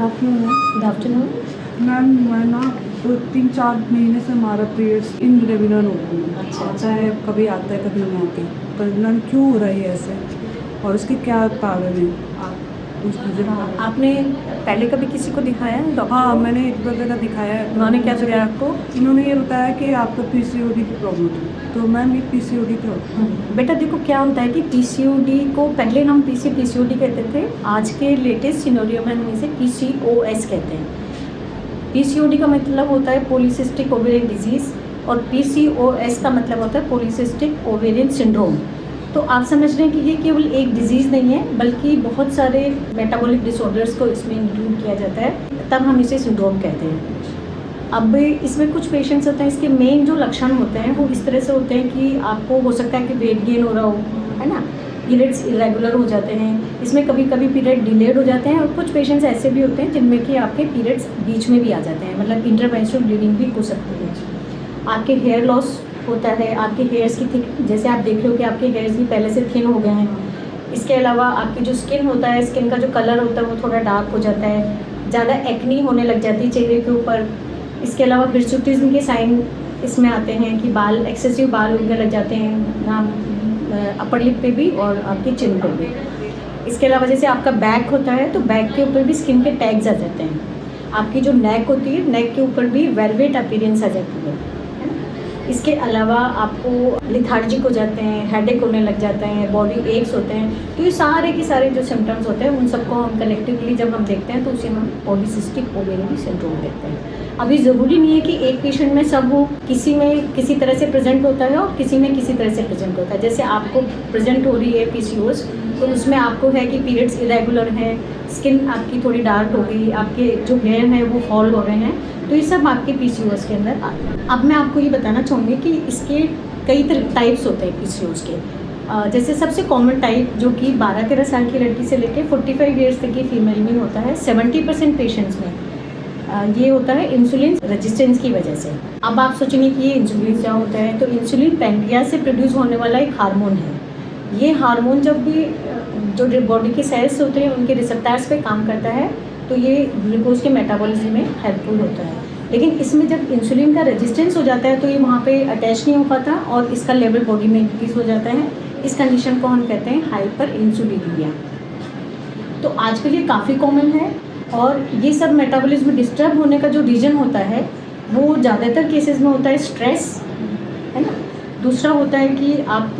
Afternoon good afternoon. Ma'am. मैं ना 3-4 महीने से हमारा पीरियड्स इनरेगुलर होती है। अच्छा। आता है, कभी आता है कभी नहीं आती। पर मैम क्यों हो रहा है ये ऐसे, और इसके क्या कारण है आप कुछ नजर आ रहा है? आपने पहले कभी किसी को दिखाया है डॉक्टर? हाँ, मैंने एक दो जगह दिखाया है। उन्होंने क्या बताया आपको? इन्होंने ये बताया कि आपको पीसीओडी की प्रॉब्लम थी। तो मैम ये पीसीओडी क्या होता है? बेटा देखो, क्या होता है कि पीसीओडी को पहले हम पीसीओडी कहते थे, आज के लेटेस्ट सिनेरियो में हम इसे पीसीओएस कहते हैं। पीसीओडी का मतलब होता है पॉलीसिस्टिक ओवेरियन डिजीज़ और पीसीओएस का मतलब होता है पॉलीसिस्टिक ओवेरियन सिंड्रोम। तो आप समझ रहे हैं कि ये केवल एक डिजीज़ नहीं है, बल्कि बहुत सारे मेटाबॉलिक डिसऑर्डर्स को इसमें इंक्लूड किया जाता है, तब हम इसे सिंड्रोम कहते हैं। अब इसमें कुछ पेशेंट्स होते हैं, इसके मेन जो लक्षण होते हैं वो इस तरह से होते हैं कि आपको हो सकता है कि वेट गेन हो रहा हो, है ना, पीरियड्स इरेगुलर हो जाते हैं, इसमें कभी कभी पीरियड डिलेड हो जाते हैं, और कुछ पेशेंट्स ऐसे भी होते हैं जिनमें कि आपके पीरियड्स बीच में भी आ जाते हैं, मतलब इंटरमेंस्ट्रुअल ब्लीडिंग भी हो सकती है। आपके हेयर लॉस होता है, आपके हेयर्स की थिक, जैसे आप देख रहे हो कि आपके हेयर्स भी पहले से थिन हो गए हैं। इसके अलावा आपकी जो स्किन होता है, स्किन का जो कलर होता है वो थोड़ा डार्क हो जाता है, ज़्यादा एक्नी होने लग जाती है चेहरे के ऊपर। इसके अलावा हिर्सुटिज्म के साइन इसमें आते हैं कि बाल, एक्सेसिव बाल उगने लग जाते हैं ना, अपर लिप पे भी और आपकी चिन पे भी। इसके अलावा जैसे आपका बैक होता है, तो बैक के ऊपर भी स्किन के टैग्स आ जाते हैं। आपकी जो नेक होती है, नेक के ऊपर भी वेलवेट अपीयरेंस आ जाती है। इसके अलावा आपको लिथार्जिक हो जाते हैं, हेडेक होने लग जाते हैं, बॉडी एक्स होते हैं। तो ये सारे के सारे जो सिम्टम्स होते हैं उन सबको हम कलेक्टिवली जब हम देखते हैं तो उसे हम पॉलीसिस्टिक ओवेरियन सिंड्रोम कहते हैं। अभी ज़रूरी नहीं है कि एक पेशेंट में सब हो, किसी में किसी तरह से प्रेजेंट होता है और किसी में किसी तरह से प्रेजेंट होता है। जैसे आपको प्रेजेंट हो रही है पीसीओएस, तो उसमें आपको है कि पीरियड्स इरेगुलर हैं, स्किन आपकी थोड़ी डार्क हो गई, आपके जो हेयर हैं वो फॉल हो रहे हैं, तो ये सब आपके पीसीओएस के अंदर आते हैं। अब मैं आपको ये बताना चाहूँगी कि इसके कई टाइप्स होते हैं पीसीओएस के। जैसे सबसे कॉमन टाइप जो कि 12-13 साल की लड़की से लेकर 45 ईयर्स तक की फीमेल में होता है, 70% पेशेंट्स में ये होता है इंसुलिन रेजिस्टेंस की वजह से। अब आप सोचेंगे कि ये इंसुलिन क्या होता है, तो इंसुलिन पैंक्रियाज से प्रोड्यूस होने वाला एक हार्मोन है। ये हार्मोन जब भी जो बॉडी के सेल्स होते हैं उनके रिसेप्टर्स पे काम करता है, तो ये ग्लूकोज के मेटाबॉलिज्म में हेल्पफुल होता है। लेकिन इसमें जब इंसुलिन का रेजिस्टेंस हो जाता है तो ये वहाँ पे अटैच नहीं हो पाता और इसका लेवल बॉडी में इंक्रीज हो जाता है। इस कंडीशन को हम कहते हैं हाइपर इंसुलिनिमिया। तो आजकल ये काफ़ी कॉमन है, और ये सब मेटाबॉलिज्म डिस्टर्ब होने का जो रीज़न होता है वो ज़्यादातर केसेस में होता है स्ट्रेस, है ना। दूसरा होता है कि आप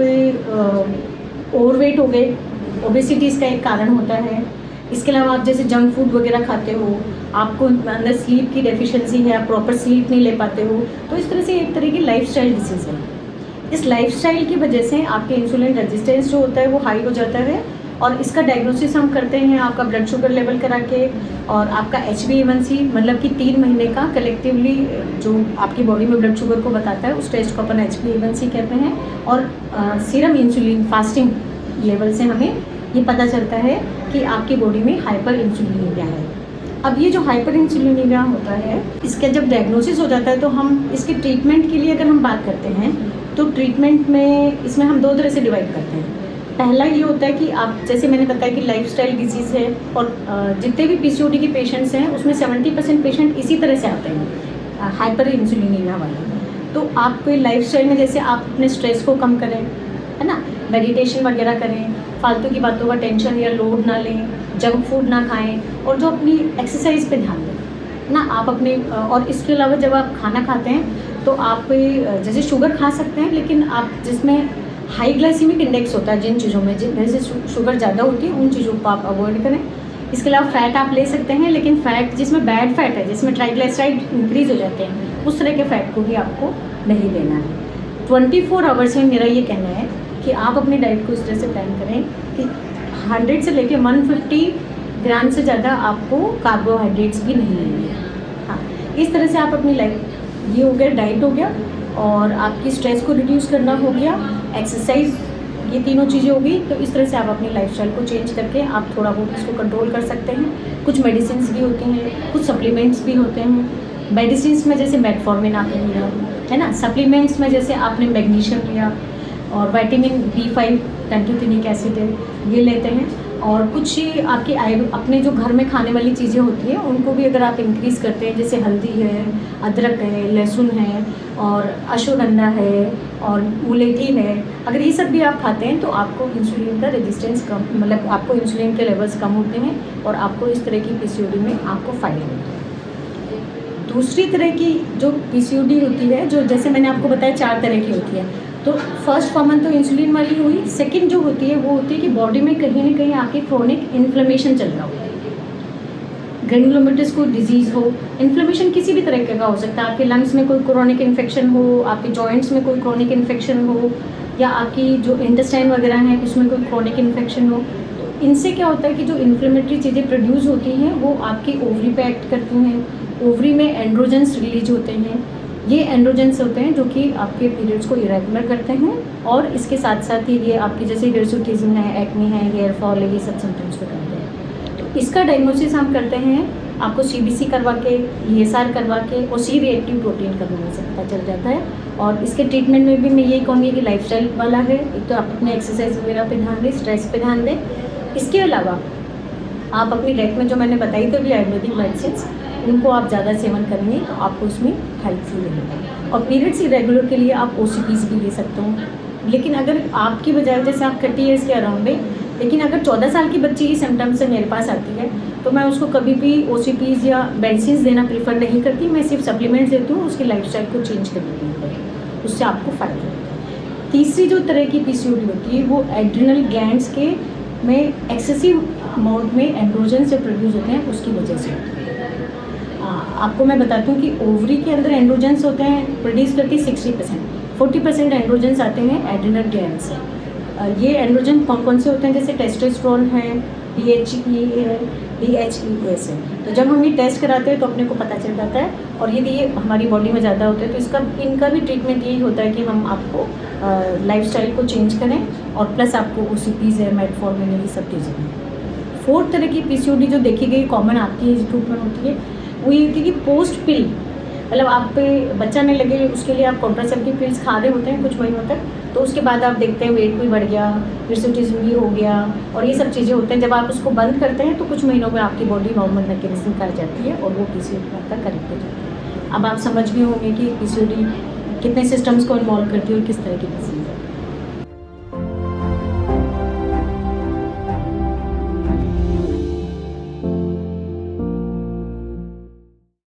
ओवरवेट हो गए, ओबेसिटी इसका एक कारण होता है। इसके अलावा आप जैसे जंक फूड वगैरह खाते हो, आपको अंदर स्लीप की डेफिशिएंसी है, आप प्रॉपर स्लीप नहीं ले पाते हो, तो इस तरह से एक तरह की लाइफस्टाइल डिसीज़ है। इस लाइफस्टाइल की वजह से आपके इंसुलिन रेजिस्टेंस जो होता है वो हाई हो जाता है, और इसका डायग्नोसिस हम करते हैं आपका ब्लड शुगर लेवल करा के, और आपका HbA1c मतलब कि 3 महीने का कलेक्टिवली जो आपकी बॉडी में ब्लड शुगर को बताता है उस टेस्ट को अपन HbA1c कहते हैं, और सीरम इंसुलिन फास्टिंग लेवल से हमें ये पता चलता है कि आपकी बॉडी में हाइपर इंसुलिनिमिया है। अब ये जो हाइपर इंसुलिनिमिया होता है, इसका जब डायग्नोसिस हो जाता है तो हम इसके ट्रीटमेंट के लिए अगर हम बात करते हैं तो ट्रीटमेंट में इसमें हम 2 तरह से डिवाइड करते हैं। पहला ये होता है कि आप, जैसे मैंने बताया कि लाइफस्टाइल डिजीज़ है, और जितने भी पीसीओडी के पेशेंट्स हैं उसमें 70% पेशेंट इसी तरह से आते हैं, हाइपर इंसुलिनिमिया वाले। तो आपके लाइफस्टाइल में जैसे आप अपने स्ट्रेस को कम करें, है ना, मेडिटेशन वगैरह करें, फालतू की बातों का टेंशन या लोड ना लें, जंक फूड ना खाएं, और जो अपनी एक्सरसाइज पे ध्यान दें ना आप अपने। और इसके अलावा जब आप खाना खाते हैं तो आप जैसे शुगर खा सकते हैं, लेकिन आप जिसमें हाई ग्लाइसीमिक इंडेक्स होता है जिन चीज़ों में जैसे शुगर ज़्यादा होती है उन चीज़ों को आप अवॉइड करें। इसके अलावा फ़ैट आप ले सकते हैं, लेकिन फ़ैट जिसमें बैड फैट है, जिसमें ट्राइग्लिसराइड इंक्रीज़ हो जाते हैं, उस तरह के फ़ैट को भी आपको नहीं लेना है। 24 आवर्स में मेरा ये कहना है कि आप अपनी डाइट को इस तरह से प्लान करें कि 100 से लेकर 150 ग्राम से ज़्यादा आपको कार्बोहाइड्रेट्स भी नहीं लेने हैं। हाँ, इस तरह से आप अपनी लाइफ, ये हो गया डाइट हो गया, और आपकी स्ट्रेस को रिड्यूस करना हो गया, एक्सरसाइज, ये तीनों चीज़ें होगी। तो इस तरह से आप अपनी लाइफस्टाइल को चेंज करके आप थोड़ा बहुत इसको कंट्रोल कर सकते हैं। कुछ मेडिसिन भी होती हैं, कुछ सप्लीमेंट्स भी होते हैं। मेडिसिन में जैसे मेटफॉर्मिन आपने लिया, है ना, सप्लीमेंट्स में जैसे आपने मैग्नीशियम लिया, और विटामिन B5 पेंटोथेनिक एसिड है, ये लेते हैं। और कुछ आपकी अपने जो घर में खाने वाली चीज़ें होती हैं उनको भी अगर आप इंक्रीज़ करते हैं, जैसे हल्दी है, अदरक है, लहसुन है और अश्वगंधा है और मुलेठी है, अगर ये सब भी आप खाते हैं तो आपको इंसुलिन का रेजिस्टेंस कम, मतलब आपको इंसुलिन के लेवल्स कम होते हैं और आपको इस तरह की पीसीओडी में आपको फ़ायदा होता है। दूसरी तरह की जो पीसीओडी होती है, जो जैसे मैंने आपको बताया 4 तरह की होती है, तो फर्स्ट कॉमन तो इंसुलिन वाली हुई। सेकंड जो होती है वो होती है कि बॉडी में कहीं ना कहीं आपकी क्रोनिक इन्फ्लेमेशन चल रहा हो, ग्रेनुलोमेटस को डिजीज़ हो। इन्फ्लेमेशन किसी भी तरह का हो सकता है, आपके लंग्स में कोई क्रोनिक इन्फेक्शन हो, आपके जॉइंट्स में कोई क्रोनिक इन्फेक्शन हो, या आपकी जो इंटेस्टाइन वगैरह हैं उसमें कोई क्रोनिक इन्फेक्शन हो। तो इनसे क्या होता है कि जो इन्फ्लेमेटरी चीज़ें प्रोड्यूस होती हैं वो आपकी ओवरी पे एक्ट करती हैं, ओवरी में एंड्रोजन्स रिलीज होते हैं। ये एंड्रोजन्स होते हैं जो कि आपके पीरियड्स को इरेगुलर करते हैं और इसके साथ साथ ही ये आपकी जैसे हिर्सुटिज्म है, एक्ने है, हेयर फॉल है, ये सब सिम्टम्स को करते हैं। तो इसका डायग्नोसिस हम करते हैं आपको सीबीसी करवा के, ईएसआर करवा के और सी रिएक्टिव प्रोटीन करवाने से पता चल जाता है। और इसके ट्रीटमेंट में भी मैं यही कहूँगी कि लाइफस्टाइल वाला है। एक तो आप अपने एक्सरसाइज वगैरह पे ध्यान दें, स्ट्रेस पे ध्यान दें। इसके अलावा आप अपनी डाइट में जो मैंने बताई थी आयुर्वेदिक मेडिसिन, उनको आप ज़्यादा सेवन करेंगे तो आपको उसमें हेल्पफुल रहेगा। और पीरियड्स इरेगुलर के लिए आप ओसीपीज भी ले सकते हो। लेकिन अगर आपकी बजाय जैसे आप 30 ईयर्स के अराउंड है, लेकिन अगर 14 साल की बच्ची ही सिम्टम्स से मेरे पास आती है तो मैं उसको कभी भी ओसीपीज या मेडिसिन देना प्रीफर नहीं करती। मैं सिर्फ सप्लीमेंट्स देती हूँ उसकी लाइफस्टाइल को चेंज करने के लिए, उससे आपको फ़ायदा होता है। तीसरी जो तरह की पीसीओडी होती है वो एड्रिनल ग्लैंड्स के में एक्सेसिव अमाउंट में एंड्रोजन से प्रोड्यूस होते हैं, उसकी वजह से होती है। आपको मैं बताती हूँ कि ओवरी के अंदर एंड्रोजन्स होते हैं, प्रोड्यूस करती 60%, 40% एंड्रोजन्स आते हैं एड्रिनल ग्लैंड से। ये एंड्रोजन कौन कौन से होते हैं, जैसे टेस्टोस्टेरोन है, DHEAS है। तो जब हम ये टेस्ट कराते हैं तो अपने को पता चल जाता है, और यदि ये हमारी बॉडी में ज़्यादा होता है तो इनका भी ट्रीटमेंट यही होता है कि हम आपको लाइफस्टाइल को चेंज करें और प्लस आपको ओसीपीज है, मेटफॉर्मिन है, ये सब चीज़ें हैं। फोर्थ तरह की पीसीओडी जो देखी गई कॉमन आती है, ट्रीटमेंट होती है, वो ये होती है कि पोस्ट पिल, मतलब आप पे बच्चा नहीं लगे उसके लिए आप कॉन्ट्रासेप्टिव पिल्स खा रहे होते हैं कुछ महीनों तक, तो उसके बाद आप देखते हैं वेट भी बढ़ गया, हिर्सुटिज्म भी हो गया और ये सब चीज़ें होते हैं। जब आप उसको बंद करते हैं तो कुछ महीनों में आपकी बॉडी नॉर्मल मैकेनिज्म कर जाती है और वो पीसीओडी आपका करेक्ट हो जाता है। अब आप समझ गए होंगे कि पीसीओडी कितने सिस्टम्स को इन्वॉल्व करती है और किस तरह की पीसीओडी।